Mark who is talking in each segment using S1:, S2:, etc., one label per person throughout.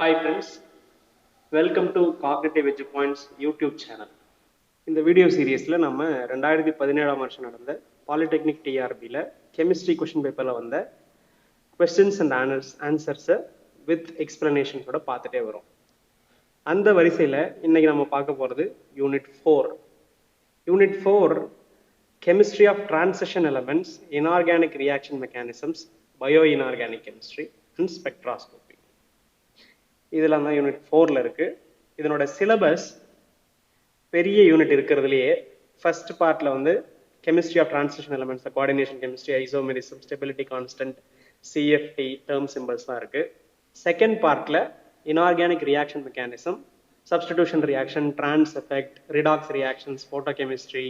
S1: Hi friends, welcome to Cognitive Edge Points YouTube channel. இந்த video சீரீஸில் நம்ம 2017 வருஷம் நடந்த பாலிடெக்னிக் டிஆர்பியில் கெமிஸ்ட்ரி கொஷின் பேப்பரில் வந்த கொஸ்டின்ஸ் அண்ட் ஆன்சர்ஸை வித் எக்ஸ்பிளனேஷன்ஸோட பார்த்துட்டே வரும். அந்த வரிசையில் இன்னைக்கு நம்ம பார்க்க போகிறது unit 4. Unit 4 chemistry of transition elements, inorganic reaction mechanisms, bio inorganic chemistry and spectroscopy. இதெல்லாம் தான் யூனிட் 4ல் இருக்குது. இதனோட சிலபஸ் பெரிய யூனிட் இருக்கிறதுலையே ஃபர்ஸ்ட் பார்ட்டில் வந்து chemistry of transition elements, coordination chemistry, isomerism, stability constant, CFT, term symbols தான் இருக்குது. செகண்ட் பார்ட்டில் inorganic reaction mechanism, substitution reaction, trans effect, redox reactions, photochemistry,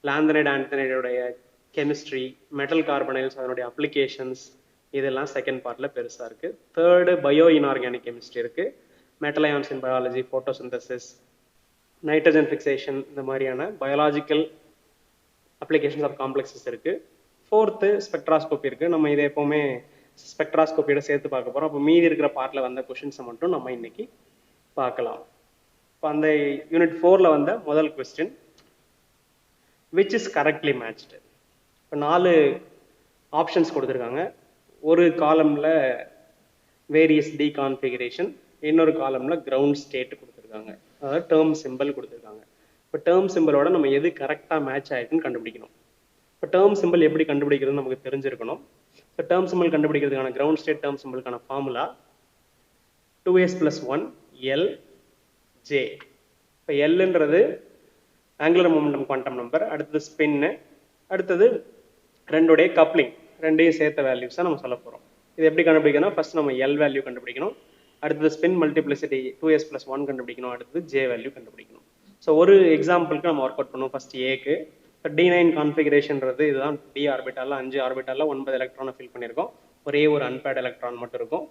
S1: lanthanide ஆண்டனைடுடைய கெமிஸ்ட்ரி, மெட்டல் கார்பனைல்ஸ் அதனுடைய applications, இதெல்லாம் second பார்ட்டில் பெருசாக இருக்குது. தேர்டு பயோ இன்ஆர்கானிக் கெமிஸ்ட்ரி இருக்குது. Metal ions in biology, photosynthesis, nitrogen fixation, இந்த மாதிரியான பயாலாஜிக்கல் அப்ளிகேஷன்ஸ் ஆஃப் காம்ப்ளெக்ஸஸ் இருக்குது. ஃபோர்த்து ஸ்பெக்ட்ராஸ்கோபி இருக்குது. நம்ம இதை எப்போவுமே ஸ்பெக்ட்ராஸ்கோப்பியோட சேர்த்து பார்க்க போகிறோம். அப்போ மீதி இருக்கிற பார்ட்டில் வந்த கொஷின்ஸை மட்டும் நம்ம இன்னைக்கு பார்க்கலாம். இப்போ அந்த யூனிட் 4ல் வந்த முதல் question, which is correctly matched. இப்போ 4 ஆப்ஷன்ஸ் கொடுத்துருக்காங்க. ஒரு காலமில் வேரியஸ் டீகான்ஃபிகரேஷன், இன்னொரு காலமில் கிரவுண்ட் ஸ்டேட் கொடுத்துருக்காங்க, அதாவது டேர்ம் சிம்பிள் கொடுத்துருக்காங்க. இப்போ டேர்ம் சிம்பிளோட நம்ம எது கரெக்டாக மேட்ச் ஆகிருக்குன்னு கண்டுபிடிக்கணும். இப்போ டேர்ம் சிம்பிள் எப்படி கண்டுபிடிக்கிறதுன்னு நமக்கு தெரிஞ்சிருக்கணும். இப்போ டேர்ம் சிம்பிள் கண்டுபிடிக்கிறதுக்கான கிரவுண்ட் ஸ்டேட் டேர்ம் சிம்பிளுக்கான ஃபார்முலா 2s + 1 LJ. இப்போ எல்ன்றது ஆங்குலர் மொமெண்டம் குவாண்டம் நம்பர், அடுத்தது ஸ்பின்னு, அடுத்தது ரெண்டுடைய கப்ளிங், ரெண்டையும் சேர்த்த வேல்யூஸை நம்ம சொல்ல போகிறோம். இது எப்படி கண்டுபிடிக்கணும்? ஃபர்ஸ்ட் நம்ம எல் வேல்யூ கண்டுபிடிக்கணும், அடுத்தது ஸ்பின் மல்டிப்ளிசிட்டி 2s + 1 கண்டுபிடிக்கணும், அடுத்தது ஜே வேல்யூ கண்டுபிடிக்கணும். ஸோ ஒரு எக்ஸாம்பிளுக்கு நம்ம ஒர்க் அவுட் பண்ணுவோம். ஃபர்ஸ்ட் ஏக்கு D9 கான்ஃபிகரேஷன்றது இதுதான். டி ஆர்பிட்டாலில் 5 ஆர்பிட்டாலில் 9 எலக்ட்ரானை ஃபில் பண்ணியிருக்கோம், ஒரே ஒரு அன்பேட் எலக்ட்ரான் மட்டும் இருக்கும்.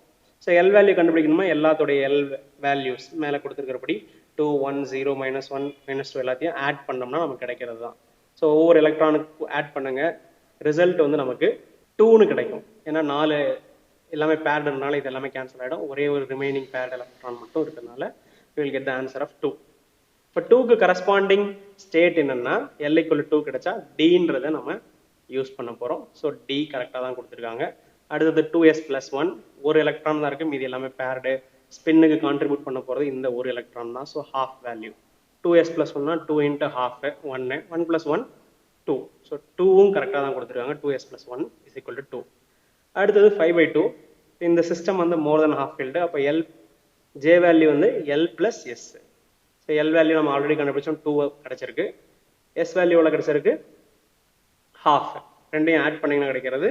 S1: ஸோ எல் வேல்யூ கண்டுபிடிக்கணுமா, எல்லாத்துடைய எல் வேல்யூஸ் மேலே கொடுத்துருக்கிறபடி 2, 1, 0, -1, -2 எல்லாத்தையும் ஆட் பண்ணோம்னா நமக்கு கிடைக்கிறது தான். ஸோ ஒவ்வொரு எலக்ட்ரானுக்கு ஆட் பண்ணுங்க, ரிசல்ட் வந்து நமக்கு 2ன்னு கிடைக்கும். ஏன்னா 4 எல்லாமே பேர்டுனால இது எல்லாமே கேன்சல் ஆகிடும். ஒரே ஒரு ரிமைனிங் பேர்டு எலக்ட்ரான் மட்டும் இருக்கிறதுனால you will get the answer of 2. இப்போ 2க்கு கரஸ்பாண்டிங் ஸ்டேட் என்னன்னா L = 2 கிடைச்சா Dன்றதை நம்ம யூஸ் பண்ண போகிறோம். ஸோ D கரெக்டாக தான் கொடுத்துருக்காங்க. அடுத்தது 2s + 1, ஒரு எலக்ட்ரான் தான் இருக்குது, மீதி எல்லாமே பேர்டு. ஸ்பின்னுக்கு கான்ட்ரிபியூட் பண்ண போகிறது இந்த ஒரு எலக்ட்ரான் தான். So half value 2s + 1 2 × 1/2 1 1 + 1 2. So 2வும் கரெக்டாக தான் கொடுத்துருக்காங்க. 2s + 1 = 2. அடுத்தது 5/2. இந்த சிஸ்டம் வந்து மோர் தென் ஹாஃப் ஃபீல்டு. அப்போ ஜே வேல்யூ வந்து L + S. So L value நம்ம ஆல்ரெடி கண்டுபிடிச்சோம், 2 கிடைச்சிருக்கு. எஸ் வேல்யூ எவ்வளோ கிடைச்சிருக்கு? ஹாஃப். ரெண்டையும் ஆட் பண்ணிங்கன்னா கிடைக்கிறது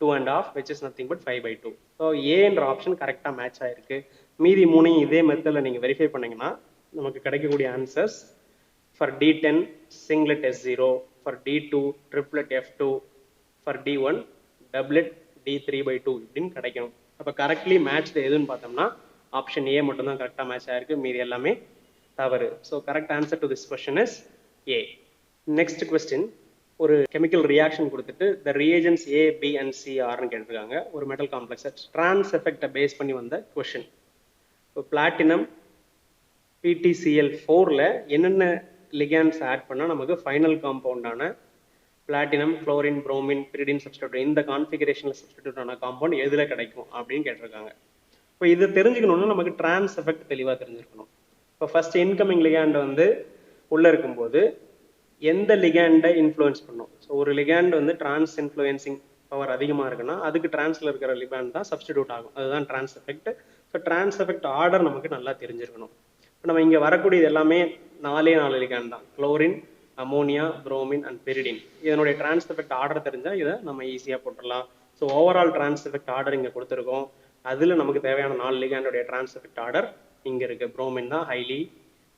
S1: 2.5, which is nothing but 5/2. So ஏன்ற ஆப்ஷன் கரெக்டாக மேட்ச் ஆகிருக்கு. மீதி 3 இதே மெத்தடில் நீங்கள் வெரிஃபை பண்ணிங்கன்னா நமக்கு கிடைக்கக்கூடிய answers for D10 singlet S0, for D2 triplet F2, for D1 doublet D3/2 இப்படின்னு கிடைக்கணும். அப்போ கரெக்ட்லி மேட்ச் எதுன்னு பார்த்தோம்னா ஆப்ஷன் ஏ மட்டும் தான் கரெக்டாக மேட்ச் ஆயிருக்கு, மீதி எல்லாமே தவறு. So correct answer to this question is A. Next question, ஒரு கெமிக்கல் ரியாக்ஷன் கொடுத்துட்டு the reagents A, B and C ஆர்னு கேட்டிருக்காங்க. ஒரு மெட்டல் காம்ப்ளெக்ஸை டிரான்ஸ் எஃபெக்டை பேஸ் பண்ணி வந்த கொஸ்டின். இப்போ பிளாட்டினம் PTCl4ல் என்னென்ன லிகாண்ட்ஸ் ஆட் பண்ணால் நமக்கு ஃபைனல் காம்பவுண்டான platinum, chlorine, bromine, pyridine substitute, இந்த கான்ஃபிகரேஷனில் சப்ஸ்டிடியூட் ஆன காம்பவுண்ட் எதில் கிடைக்கும் அப்படின்னு கேட்டிருக்காங்க. இப்போ இதை தெரிஞ்சுக்கணும்னா நமக்கு டிரான்ஸ் எஃபெக்ட் தெளிவாக தெரிஞ்சிருக்கணும். இப்போ ஃபர்ஸ்ட் இன்கமிங் லிகாண்ட் வந்து உள்ளே இருக்கும்போது எந்த லிகாண்டை இன்ஃப்ளூயன்ஸ் பண்ணும். ஸோ ஒரு லிகாண்ட் வந்து டிரான்ஸ் இன்ஃப்ளூயன்சிங் பவர் அதிகமாக இருக்குன்னா அதுக்கு டிரான்ஸில் இருக்கிற லிகாண்ட் தான் சப்ஸ்டிடியூட் ஆகும், அதுதான் trans effect. So trans effect order நமக்கு நல்லா தெரிஞ்சிருக்கணும். இப்போ நம்ம இங்கே வரக்கூடியது எல்லாமே 4 லிகாண்ட் தான், குளோரின், அமோனியா, புரோமின் அண்ட் பெரிடின். இதனுடைய டிரான்ஸ் எஃபெக்ட் ஆர்டர் தெரிஞ்சால் இதை நம்ம ஈஸியாக போட்டுடலாம். So overall trans effect order இங்கே கொடுத்துருக்கோம். அதில் நமக்கு தேவையான 4 லிகாண்டோடைய டிரான்ஸ் எஃபெக்ட் ஆர்டர் இங்கே இருக்குது. புரோமின் தான் ஹைலி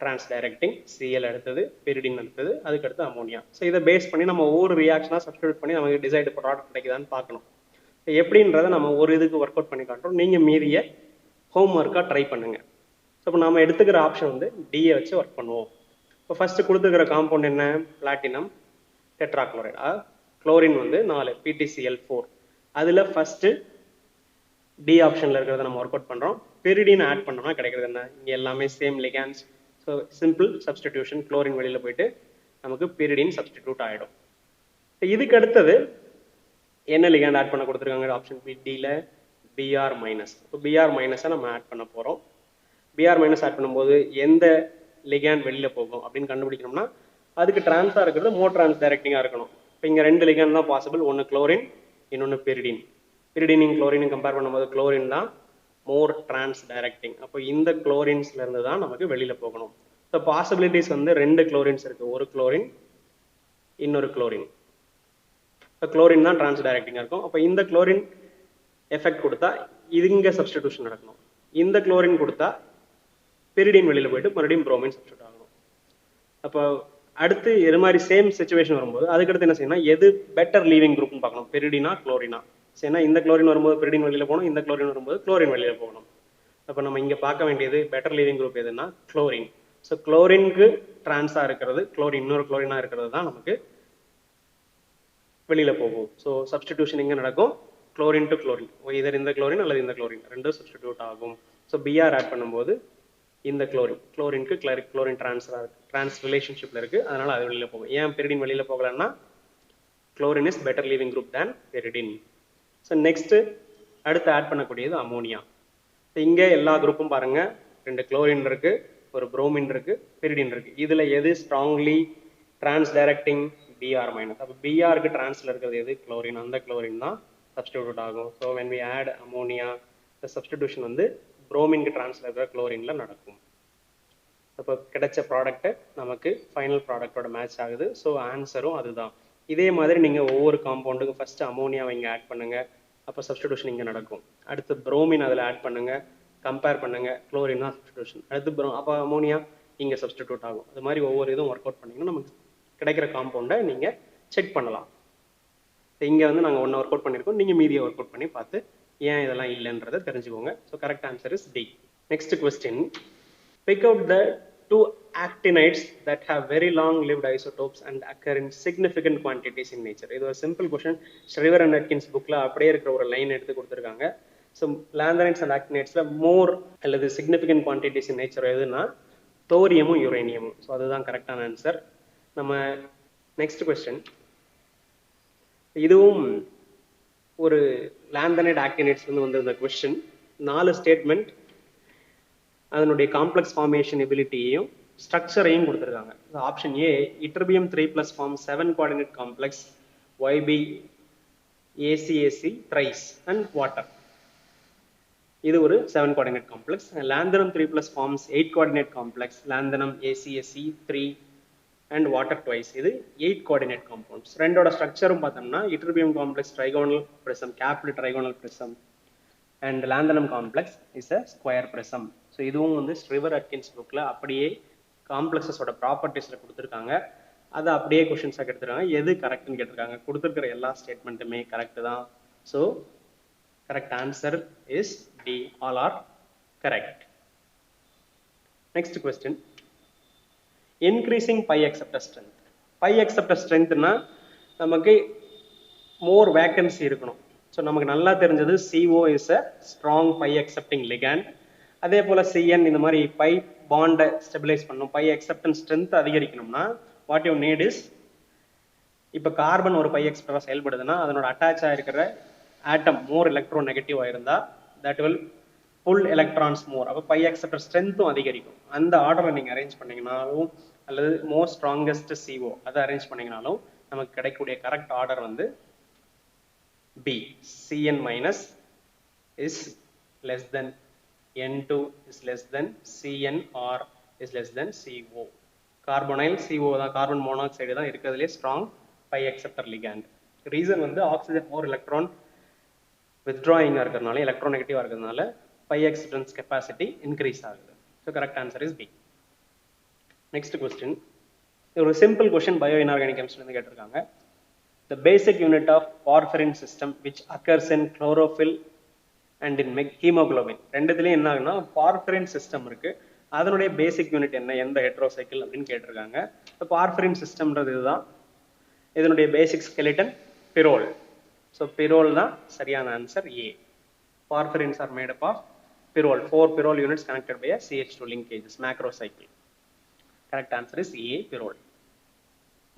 S1: டிரான்ஸ் டைரக்டிங், Cl அடுத்தது, பெரிடின் அடுத்தது, அதுக்கடுத்து அமோனியா. ஸோ இதை பேஸ் பண்ணி நம்ம ஒவ்வொரு ரியாக்ஷனாக சப்ஸ்டிடியூட் பண்ணி நமக்கு டிசைடு ப்ராடக்ட் கிடைக்குதான்னு பார்க்கணும். எப்படின்றத நம்ம ஒரு இதுக்கு ஒர்க் அவுட் பண்ணி காட்டுறோம், நீங்கள் மீதியை ஹோம் ஒர்க்காக ட்ரை பண்ணுங்கள். ஸோ இப்போ நம்ம எடுத்துக்கிற ஆப்ஷன் வந்து டியை வச்சு ஒர்க் பண்ணுவோம். இப்போ ஃபர்ஸ்ட் கொடுத்துக்கிற காம்பவுண்ட் என்ன? Platinum tetrachloride. குளோரின் வந்து 4 PTCl4. அதில் ஃபர்ஸ்ட் டி ஆப்ஷனில் இருக்கிறத நம்ம ஒர்க் அவுட் பண்ணுறோம். பெரிடின் ஆட் பண்ணோம்னா கிடைக்கிறது என்ன? இங்கே எல்லாமே same ligands. So simple substitution, chlorine வெளியில் போயிட்டு நமக்கு பெரிடின் சப்ஸ்டிடியூட் ஆகிடும். இதுக்கு அடுத்தது என்ன லிகாண்ட் ஆட் பண்ண கொடுத்துருக்காங்க? ஆப்ஷன் பி டியில் பிஆர் மைனஸ். இப்போ பிஆர் மைனஸை நம்ம ஆட் பண்ண போகிறோம். பிஆர் மைனஸ் ஆட் பண்ணும்போது எந்த லிகாண்ட் வெளியில் போகும் அப்படின்னு கண்டுபிடிக்கணும்னா அதுக்கு டிரான்ஸாக இருக்கிறது மோர் டிரான்ஸ் டைரக்டிங்காக இருக்கணும். இப்போ இங்கே 2 லிகாண்ட் தான் பாசிபிள், ஒன்று குளோரின், இன்னொன்று பெரிடின். பெரிடினையும் குளோரினையும் கம்பேர் பண்ணும்போது குளோரின் தான் மோர் டிரான்ஸ் டைரக்டிங். அப்போ இந்த குளோரின்ஸ்ல இருந்து தான் நமக்கு வெளியில போகணும். ஸோ பாசிபிலிட்டிஸ் வந்து 2 குளோரின்ஸ் இருக்கு, ஒரு குளோரின் இன்னொரு குளோரின். இப்போ குளோரின் தான் டிரான்ஸ் டைரக்டிங்காக இருக்கும். அப்போ இந்த குளோரின் எஃபெக்ட் கொடுத்தா இது இங்கே சப்ஸ்டிடியூஷன் நடக்கணும். இந்த குளோரின் கொடுத்தா பெரிடின் வெளியில போயிட்டு மறுபடியும் புரோமின் சப்ஸ்டிடியூட் ஆகணும். அப்போ அடுத்து இது மாதிரி சேம் சிச்சுவேஷன் வரும்போது அதுக்கடுத்து என்ன செய்யணும், எது பெட்டர் லீவிங் குரூப்னு பார்க்கணும், பெரிடினா குளோரினா. சரினா இந்த குளோரின் வரும்போது பெரிடின் வெளியில போகணும், இந்த குளோரின் வரும்போது குளோரின் வெளியில போகணும். அப்போ நம்ம இங்கே பார்க்க வேண்டியது பெட்டர் லீவிங் குரூப் எதுனா குளோரின். ஸோ குளோரினுக்கு டிரான்ஸாக இருக்கிறது குளோரின், இன்னொரு குளோரினா இருக்கிறது தான் நமக்கு வெளியில போகும். ஸோ சப்ஸ்டிடியூஷன் இங்கே நடக்கும், குளோரின் டு குளோரின், இதர் இந்த குளோரின் அல்லது இந்த குளோரின் ரெண்டும் சப்ஸ்டிடியூட் ஆகும். ஸோ பிஆர் ஆட் பண்ணும்போது இந்த குளோரினுக்கு குளோரின் டிரான்ஸ் ரிலேஷன்ஷிப்ல இருக்கு, அதனால அது வெளியில போகும். ஏன் பெரிடின் வெளியில போகலன்னா chlorine is better leaving group than pyridine. So next அடுத்து ஆட் பண்ணக்கூடியது அமோனியா. இங்கே எல்லா குரூப்பும் பாருங்க, 2 குளோரின் இருக்கு, ஒரு புரோமின் இருக்கு, பெரிடின் இருக்கு. இதுல எது strongly trans directing? BR minus. அப்போ பிஆருக்கு டிரான்ஸ்ல இருக்கிறது எது? குளோரின். அந்த குளோரின் தான் சப்ஸ்டிடியூட் ஆகும். So when we add ammonia, the substitution வந்து புரோமின்க்கு டிரான்ஸ்ல இருக்கிற குளோரின்ல நடக்கும். அப்போ கிடைச்ச ப்ராடக்ட் நமக்கு ஃபைனல் ப்ராடக்டோட மேட்ச் ஆகுது. ஸோ ஆன்சரும் அதுதான். இதே மாதிரி நீங்கள் ஒவ்வொரு காம்பவுண்டுக்கும் ஃபர்ஸ்ட் அமோனியாவை இங்கே ஆட் பண்ணுங்க, அப்போ சப்ஸ்டிடியூஷன் இங்கே நடக்கும். அடுத்து புரோமின் அதில் ஆட் பண்ணுங்க, கம்பேர் பண்ணுங்க, குளோரின் தான் சப்ஸ்டிடியூஷன். அடுத்து அப்போ அமோனியா இங்கே சப்ஸ்டிடியூட் ஆகும். அது மாதிரி ஒவ்வொரு இதுவும் ஒர்க் அவுட் பண்ணிங்கன்னா நமக்கு கிடைக்கிற காம்பவுண்டை நீங்கள் செக் பண்ணலாம். இங்கே வந்து நாங்கள் ஒன்று ஒர்க் அவுட் பண்ணியிருக்கோம், நீங்கள் மீதியை ஒர்க் அவுட் பண்ணி பார்த்து ஏன் இதெல்லாம் இல்லைன்றதை தெரிஞ்சுக்கோங்க. So correct answer is D. Next question, pick out the 2 actinides that have very long lived isotopes and occur in significant quantities in nature. இது ஒரு சிம்பிள் கொஸ்டின். ஷ்ரிவர் அண்ட் அட்கின்ஸ் புக்ல அப்படியே இருக்கிற ஒரு லைன் எடுத்து கொடுத்துருக்காங்க. ஸோ லாந்தனைட்ஸ் அண்ட் ஆக்டினைட்ஸ்ல மோர் அல்லது significant quantities in nature எதுனா தோரியமும் யுரேனியமும். ஸோ அதுதான் கரெக்டான ஆன்சர். நம்ம நெக்ஸ்ட் கொஸ்டின், இதுவும் ஒரு லாந்தனைட் ஆக்டினைட்ஸ் வந்து வந்திருந்த கொஸ்டின். 4 ஸ்டேட்மெண்ட், அதனுடைய காம்ப்ளெக்ஸ் ஃபார்மேஷன் எபிலிட்டியையும் ஸ்ட்ரக்சரையும் கொடுத்துருக்காங்க. Option A, ytterbium 3+ form 7 coordinate complex YB ACAC thrice and water. இது ஒரு 7 coordinate complex. Lanthanum 3+ forms 8 coordinate complex lanthanum ACAC 3 and water twice. இது 8 கோஆர்டினேட் காம்பவுண்ட்ஸ். ரெண்டோட ஸ்ட்ரக்சரும் பார்த்தோம்னா இட்டர்பியம் complex trigonal prism, capped trigonal prism, and lanthanum complex is a square prism. So இதுவும் வந்து ஷ்ரிவர் Atkins புக்கில் அப்படியே காம்ப்ளெக்ஸஸோட ப்ராப்பர்ட்டிஸில் கொடுத்துருக்காங்க. அதை அப்படியே கொஷின்ஸாக எடுத்துருக்காங்க. எது கரெக்ட்னு கேட்டிருக்காங்க. கொடுத்துருக்கிற எல்லா ஸ்டேட்மெண்ட்டுமே கரெக்டு தான். So correct answer is D, all are correct. Next question, increasing pi acceptor strength. Pi acceptor ஸ்ட்ரென்த்னா நமக்கு மோர் வேக்கன்சி இருக்கணும். ஸோ நமக்கு நல்லா தெரிஞ்சது CO is a strong pi accepting ligand. அதே போல் CN இந்த மாதிரி பை பாண்டை ஸ்டெபிலைஸ் பண்ணணும். பை அக்செப்டன்ஸ் ஸ்ட்ரென்த் அதிகரிக்கணும்னா வாட் யூ நீட் இஸ், இப்போ கார்பன் ஒரு பை அக்செப்டராக செயல்படுதுன்னா அதனோட அட்டாச் ஆகிருக்கிற ஆட்டம் மோர் எலக்ட்ரோ நெகட்டிவாக இருந்தால் தட் வில் புல் எலக்ட்ரான்ஸ் மோர். அப்போ பை அக்செப்டர் ஸ்ட்ரென்த்தும் அதிகரிக்கும். அந்த ஆர்டரை நீங்கள் அரேஞ்ச் பண்ணிங்கனாலும் அல்லது மோர் ஸ்ட்ராங்கஸ்ட் CO அதை அரேஞ்ச் பண்ணிங்கனாலும் நமக்கு கிடைக்கக்கூடிய கரெக்ட் ஆர்டர் வந்து B. Cn minus is less than N2 is less than Cn or is less than CO. கார்பனைல் CO தான், கார்பன் மோனாக்சைடு தான் இருக்கிறதுலே strong pi acceptor ligand. Reason வந்து ஆக்சிஜன் மோர் எலக்ட்ரான் வித்ட்ராயிங்காக இருக்கிறதுனால, எலக்ட்ரோ நெகட்டிவாக இருக்கிறதுனால பை அக்செப்டன்ஸ் கெப்பாசிட்டி இன்க்ரீஸ் ஆகுது. So correct answer is B. Next question, ஒரு சிம்பிள் கொஸ்டின் பயோ இன்ஆர்கானிக் கெமிஸ்ட்ரிலேருந்து கேட்டிருக்காங்க. The basic unit of porphyrin system which occurs in chlorophyll and in hemoglobin. ரெண்டுத்துலயும் என்ன ஆகுனா porphyrin system இருக்கு. அதனுடைய பேசிக் யூனிட் என்ன, எந்த ஹெட்ரோசைக்கிள் அப்படின்னு கேட்டிருக்காங்க. இப்போ porphyrin systemன்றது இதுதான். இதனுடைய பேசிக் ஸ்கெலிட்டன் பிரோல். ஸோ பிரோல் தான் சரியான answer A. Porphyrins are made up of pyrrole, 4 pyrrole units connected by a CH2 linkages, macrocycle. Correct answer is A, pyrrole.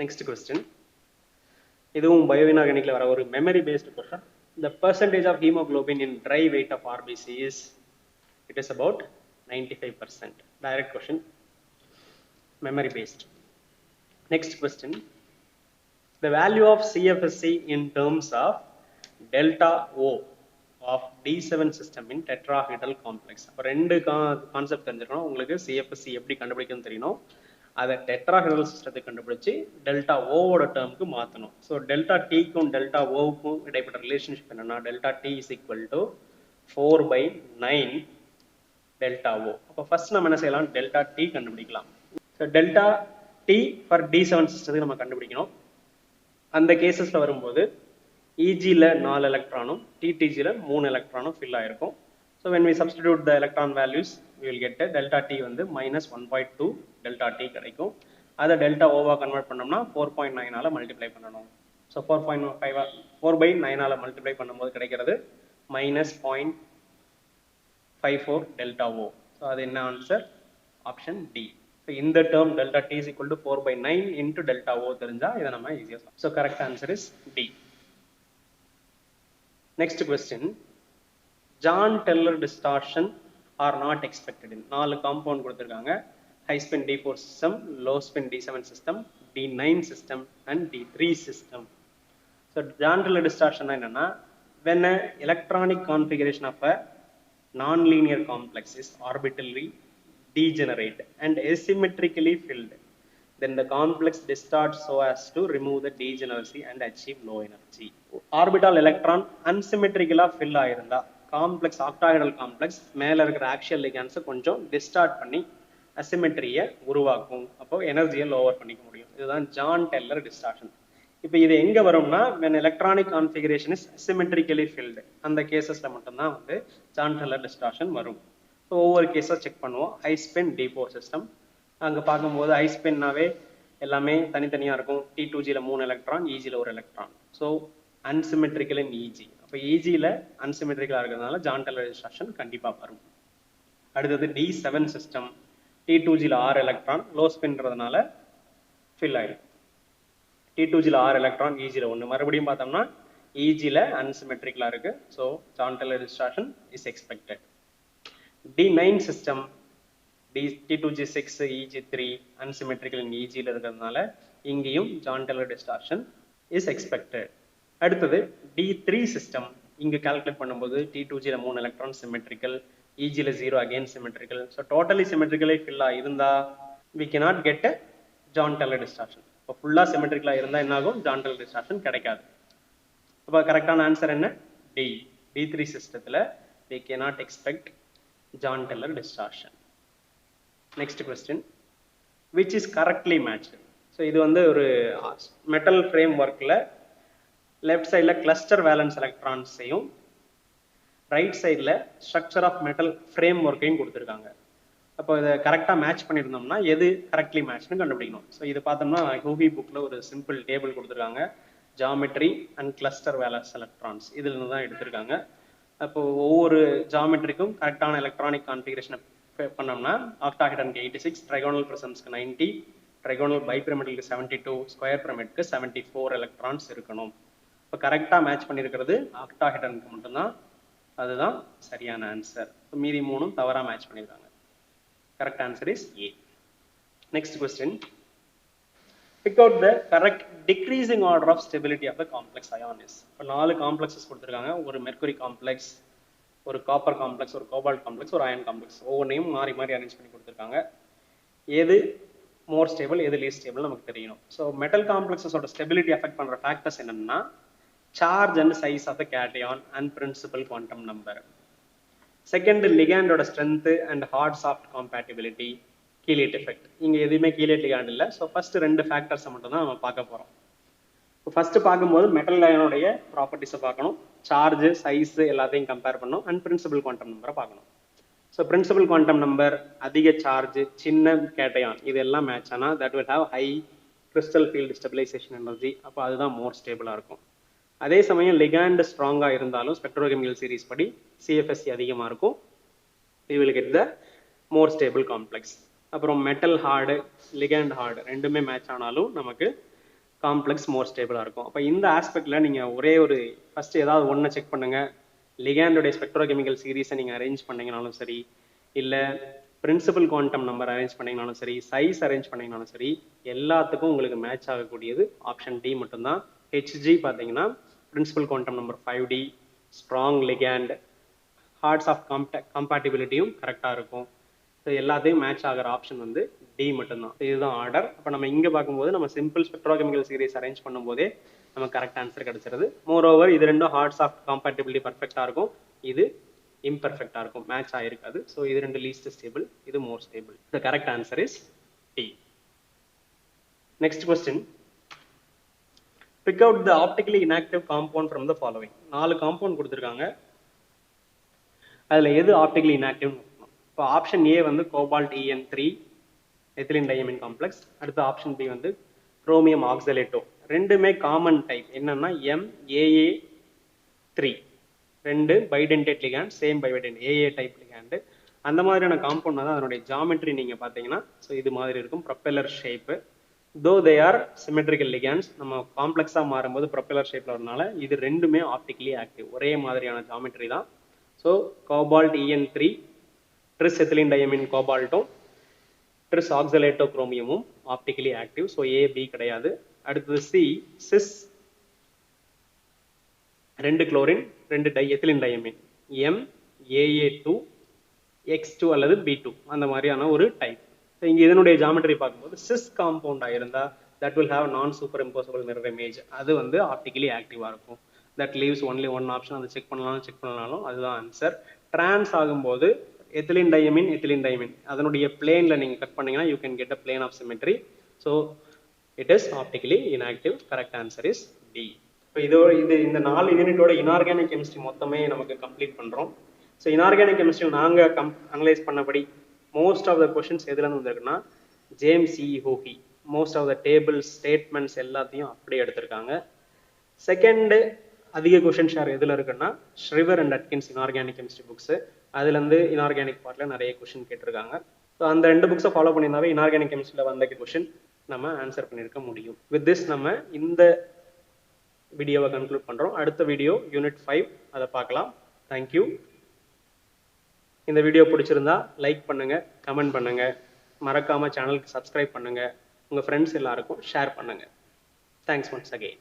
S1: Next question. இதுவும் பயோஇனார்கானிக்ல வர ஒரு memory based question. The percentage of hemoglobin in dry weight of RBC is, it is about 95%. Direct question, memory based. Next question. The value of CFSC in terms of delta O of D7 system in tetrahedral complex. அப்போ ரெண்டு concept தெரிஞ்சிருக்கணும் உங்களுக்கு. CFSC எப்படி கண்டுபிடிக்கணும்னு தெரியணும். அதை tetrahedral சிஸ்டத்தை கண்டுபிடிச்சு delta ஓவோட டேர்முக்கு மாற்றணும். ஸோ டெல்டா டிக்கும் டெல்டா ஓவுக்கும் இடைப்பட்ட ரிலேஷன்ஷிப் என்னன்னா delta t is equal to 4/9 delta o. அப்போ ஃபர்ஸ்ட் நம்ம என்ன செய்யலாம், டெல்டா டி கண்டுபிடிக்கலாம். So delta t for D7 சிஸ்டத்துக்கு நம்ம கண்டுபிடிக்கணும். அந்த கேசஸ்ல வரும்போது இஜியில் 4 எலக்ட்ரானும் டிடிஜியில் 3 எலக்ட்ரானும் ஃபில் ஆயிருக்கும். So when we substitute the electron values we will get delta t வந்து -1.2 delta t கிடைக்கும். அதை டெல்டா ஓவா கன்வெர்ட் பண்ணோம்னா 4.9 மல்டிப்ளை பண்ணணும். ஸோ 4/9 மல்டிப்ளை பண்ணும்போது கிடைக்கிறது -0.54 டெல்டா ஓ. ஸோ அது என்ன ஆன்சர், ஆப்ஷன் டி. ஸோ இந்த term delta t is equal to 4/9 into delta o தெரிஞ்சா இதை நம்ம ஈஸியாக சொல்லலாம். So correct answer is D. Next question. Jahn Teller distortion are not expected in 4 compound கொடுத்துருக்காங்க. High spin D4 system, low spin D7 system, D9 system and D3 system. So Jahn Teller distortion என்னன்னா when a electronic configuration of a non-linear complex is orbitally degenerate and asymmetrically filled, then the complex distorts so as to remove the degeneracy and achieve low energy. Orbital electron unsymmetrically fill ஆயிருந்தா complex octahedral complex மேல இருக்கிற axial லிகாண்ட்ஸ் கொஞ்சம் distort பண்ணி அசிமெட்ரியை உருவாக்கும். அப்போ எனர்ஜியை lower பண்ணிக்க முடியும். இதுதான் ஜான் டெல்லர் டிஸ்டார்ஷன். இப்போ இது எங்க வரும்னா when electronic configuration is asymmetrically filled, அந்த கேசஸ்ல மட்டும்தான் வந்து ஜான் டெல்லர் டிஸ்டார்ஷன் வரும். ஸோ ஒவ்வொரு கேஸாக செக் பண்ணுவோம். ஹை ஸ்பின் D4 சிஸ்டம் அங்கே பார்க்கும்போது ஹை ஸ்பின்னாவே எல்லாமே தனித்தனியாக இருக்கும். T2Gல 3 எலக்ட்ரான், EGல 1 எலக்ட்ரான். ஸோ அன்சிமெட்ரிக்கல் இன் EG. அப்போ EGல அன்சிமெட்ரிக்கலாக இருக்கிறதுனால ஜான் டெல்லர் டிஸ்டார்ஷன் கண்டிப்பாக வரும். அடுத்தது D7 சிஸ்டம், T2Gல 6 எலக்ட்ரான், லோ ஸ்பின்றதுனால ஃபில் ஆயிடும். T2Gல 6 எலக்ட்ரான், EGல 1. மறுபடியும் பார்த்தோம்னா EGல அன்சிமெட்ரிக்கலாக இருக்கு. So Jahn Teller distortion is expected. D9 system, T2G6, EG3 unsymmetrical in EGல இருக்கிறதுனால இங்கேயும் Jahn Teller distortion is expected. அடுத்தது D3 சிஸ்டம், இங்க கால்குலேட் பண்ணும்போது T2Gல 3 எலக்ட்ரான் சிமெட்ரிக்கல், EGல 0 again symmetrical. So totally symmetrically ஃபில்லா இருந்தா we cannot get a Jahn Teller distortion. இப்போ ஃபுல்லா சிமெட்ரிக்கலா இருந்தா என்ன ஆகும், ஜான் டெல்லர் டிஸ்டார்ஷன் கிடைக்காது. அப்போ கரெக்டான ஆன்சர் என்ன, டி. D3 சிஸ்டத்துல we cannot expect John Teller distortion. Next question, which is correctly matched. So இது வந்து ஒரு மெட்டல் ஃப்ரேம் ஒர்க்ல லெஃப்ட் சைடில் கிளஸ்டர் வேலன்ஸ் எலக்ட்ரான்ஸையும் ரைட் சைடில் ஸ்ட்ரக்சர் ஆஃப் மெட்டல் ஃப்ரேம் ஒர்க்கையும் கொடுத்துருக்காங்க. அப்போ இதை கரெக்டாக மேட்ச் பண்ணியிருந்தோம்னா எது கரெக்ட்லி மேட்ச்னு கண்டுபிடிக்கணும். ஸோ இது பார்த்தோம்னா ஹூவி புக்கில் ஒரு சிம்பிள் டேபிள் கொடுத்துருக்காங்க. Geometry and cluster valence electrons இதில் தான் எடுத்திருக்காங்க. அப்போ ஒவ்வொரு ஜாமெட்ரிக்கும் கரெக்டான எலக்ட்ரானிக் கான்ஃபிகரேஷனை பண்ணோம்னா ஆக்டாஹெட்ரனுக்கு 86, ட்ரைகோனல் ப்ரிசம்ஸ்க்கு 90, ட்ரைகோனல் பைபிரமிடலுக்கு 72, ஸ்கொயர் பிரமிட்க்கு 74 எலக்ட்ரான்ஸ் இருக்கணும். இப்போ கரெக்டாக மேட்ச் பண்ணியிருக்கிறது ஆக்டாஹெட்ரனுக்கு மட்டும்தான். அதுதான் சரியான ஆன்சர். மீதி 3ம் தவறாக மேட்ச் பண்ணியிருக்காங்க. Correct answer is A. Next question, pick out the correct decreasing order of stability of the complex ion is. இப்போ 4 காம்ப்ளெக்ஸஸ் கொடுத்துருக்காங்க. ஒரு மெர்குரி காம்ப்ளெக்ஸ், ஒரு காப்பர் காம்ப்ளெக்ஸ், ஒரு கோபால்ட் காம்ப்ளெக்ஸ், ஒரு அயன் காம்ப்ளெக்ஸ். ஒவ்வொன்றையும் மாறி மாறி அரேஞ்ச் பண்ணி கொடுத்துருக்காங்க. எது மோர் ஸ்டேபிள், எது லீஸ்ட் ஸ்டேபிள் நமக்கு தெரியணும். ஸோ மெட்டல் காம்ப்ளெக்ஸஸோட ஸ்டெபிலிட்டி அஃபெக்ட் பண்ணுற ஃபேக்டர்ஸ் என்னன்னா charge and size of the cation and principal quantum number. Second, லிகாண்டோட strength and hard soft compatibility, chelate effect. இங்கே எதுவுமே கீலேட் லிகாண்ட் இல்லை. ஸோ ஃபர்ஸ்ட் 2 ஃபேக்டர்ஸை மட்டும் தான் நம்ம பார்க்க போகிறோம். இப்போ ஃபர்ஸ்ட் பார்க்கும்போது மெட்டல் அயனுடைய ப்ராப்பர்ட்டிஸை பார்க்கணும், சார்ஜ், சைஸ் எல்லாத்தையும் கம்பேர் பண்ணணும், அண்ட் பிரின்சிபல் குவாண்டம் நம்பரை பார்க்கணும். ஸோ பிரின்சிபல் குவாண்டம் நம்பர், அதிக சார்ஜ், சின்ன கேட்டையான், இதெல்லாம் மேட்ச் ஆனால் that will have high crystal field stabilization energy. அப்போ அதுதான் மோர் ஸ்டேபிளாக இருக்கும். அதே சமயம் லிகாண்ட் ஸ்ட்ராங்காக இருந்தாலும் ஸ்பெக்ட்ரோகெமிக்கல் சீரிஸ் படி CFSC அதிகமாக இருக்கும். we will get the more stable complex. அப்புறம் மெட்டல் ஹார்டு லிகண்ட் ஹார்டு ரெண்டுமே மேட்ச் ஆனாலும் நமக்கு காம்ப்ளெக்ஸ் மோர் ஸ்டேபிளாக இருக்கும். அப்போ இந்த ஆஸ்பெக்டில் நீங்கள் ஒரே ஒரு ஃபஸ்ட்டு ஏதாவது ஒன்றை செக் பண்ணுங்கள். லிகேண்டோடைய ஸ்பெக்ட்ரோகெமிக்கல் சீரீஸை நீங்கள் அரேஞ்ச் பண்ணிங்கனாலும் சரி, இல்லை பிரின்சிபல் குவாண்டம் நம்பர் அரேஞ்ச் பண்ணிங்கனாலும் சரி, சைஸ் அரேஞ்ச் பண்ணிங்கனாலும் சரி, எல்லாத்துக்கும் உங்களுக்கு மேட்ச் ஆகக்கூடியது ஆப்ஷன் டி மட்டும்தான். ஹெச்ஜி பார்த்தீங்கன்னா principal quantum number 5D, strong ligand, hards of கம்பேட்டிபிலிட்டியும் கரெக்டாக இருக்கும். ஸோ எல்லாத்தையும் மேட்ச் ஆகிற ஆப்ஷன் வந்து டி மட்டும்தான். இதுதான் ஆர்டர். அப்போ நம்ம இங்கே பார்க்கும்போது நம்ம சிம்பிள் ஸ்பெக்ட்ரோகெமிக்கல் சீரீஸ் அரேஞ்ச் பண்ணும்போதே நமக்கு கரெக்ட் ஆன்சர் கிடைச்சிருது. மோர் ஓவர் இது ரெண்டும் ஹார்ட்ஸ் ஆஃப் கம்பேட்டிபிலிட்டி பர்ஃபெக்டாக இருக்கும், இது இம்பர்ஃபெக்டாக இருக்கும், மேட்ச் ஆகிருக்காது. ஸோ இது ரெண்டு லீஸ்ட் ஸ்டேபிள், இது more stable. The correct answer is D. Next question, pick out the optically inactive compound from the following. 4 compound கொடுத்துருக்காங்க, அதில் எது ஆப்டிகலி இன்ஆக்டிவ்? இப்போ ஆப்ஷன் ஏ வந்து cobalt EN3 ethylene diamine complex. அடுத்து option B வந்து chromium oxalato. ரெண்டுமே common type என்னன்னா MAA3, ரெண்டு bidentate ligand, same bident AA type ligand. அந்த மாதிரியான காம்பவுண்ட் தான் அதனுடைய ஜாமெட்ரி நீங்கள் பார்த்தீங்கன்னா ஸோ இது மாதிரி இருக்கும், ப்ரொப்பெல்லர் ஷேப்பு. தோ தே ஆர் சிமெட்ரிக்கல் லிகாண்ட்ஸ், நம்ம காம்ப்ளெக்ஸாக மாறும்போது ப்ரொப்பெல்லர் ஷேப்பில் வரனால இது ரெண்டுமே ஆப்டிகலி ஆக்டிவ், ஒரே மாதிரியான ஜாமெட்ரி தான். So cobalt EN3 tris ethylene diamine கோபால்ட்டும் ட்ரிஸ் ஆக்சலேட்டோ குரோமியமும் optically active. So A B கிடையாது. அடுத்தது C, cis 2 chlorine 2 ethylene diamine MAA2 X2 அல்லது B2 அந்த மாதிரியான ஒரு டைப். ஸோ இங்கே இதனுடைய ஜாமெட்ரி பார்க்கும்போது சிஸ் காம்பவுண்டாக இருந்தால் that will have non superimposable mirror image, அது வந்து ஆப்டிகலி ஆக்டிவாக இருக்கும். That leaves only one option, அதை செக் பண்ணாலும் அதுதான் ஆன்சர். ட்ரான்ஸ் ஆகும்போது எத்திலின் டையமின் அதனுடைய பிளேன்ல நீங்க கட் பண்ணீங்கன்னா you can get a plane of symmetry. So it is optically inactive. Correct answer is D. இப்போ இந்த 4 யூனிட்டோட இன்ஆர்கானிக் கெமிஸ்ட்ரி மொத்தமே நமக்கு கம்ப்ளீட் பண்றோம். ஸோ இன்ஆர்கானிக் கெமிஸ்ட்ரி நாங்கள் அனலைஸ் பண்ணபடி மோஸ்ட் ஆஃப் த கொஸ்டின்ஸ் எதுலேருந்து வந்திருக்குன்னா James E Huheey. Most of the tables statements எல்லாத்தையும் அப்படியே எடுத்திருக்காங்க. செகண்ட் அதிக கொஸ்டின் ஷேர் எதில் இருக்குன்னா Shriver and Atkins inorganic chemistry books. அதுலேருந்து இன்ஆர்கானிக் பார்ட்டில் நிறைய கொஸ்டின் கேட்டிருக்காங்க. ஸோ அந்த 2 புக்ஸை ஃபாலோ பண்ணியிருந்தாவே இன்ஆர்கானிக் கெமிஸ்ட்ரியில் வந்த கொஸ்டின் நம்ம ஆன்சர் பண்ணியிருக்க முடியும். வித் திஸ் நம்ம இந்த வீடியோவை கன்க்ளூட் பண்ணுறோம். அடுத்த வீடியோ யூனிட் 5 அதை பார்க்கலாம். தேங்க்யூ. இந்த வீடியோ பிடிச்சிருந்தா லைக் பண்ணுங்க, கமெண்ட் பண்ணுங்க, மறக்காம சேனலுக்கு சப்ஸ்கிரைப் பண்ணுங்க, உங்கள் ஃப்ரெண்ட்ஸ் எல்லாருக்கும் ஷேர் பண்ணுங்க. Thanks once again.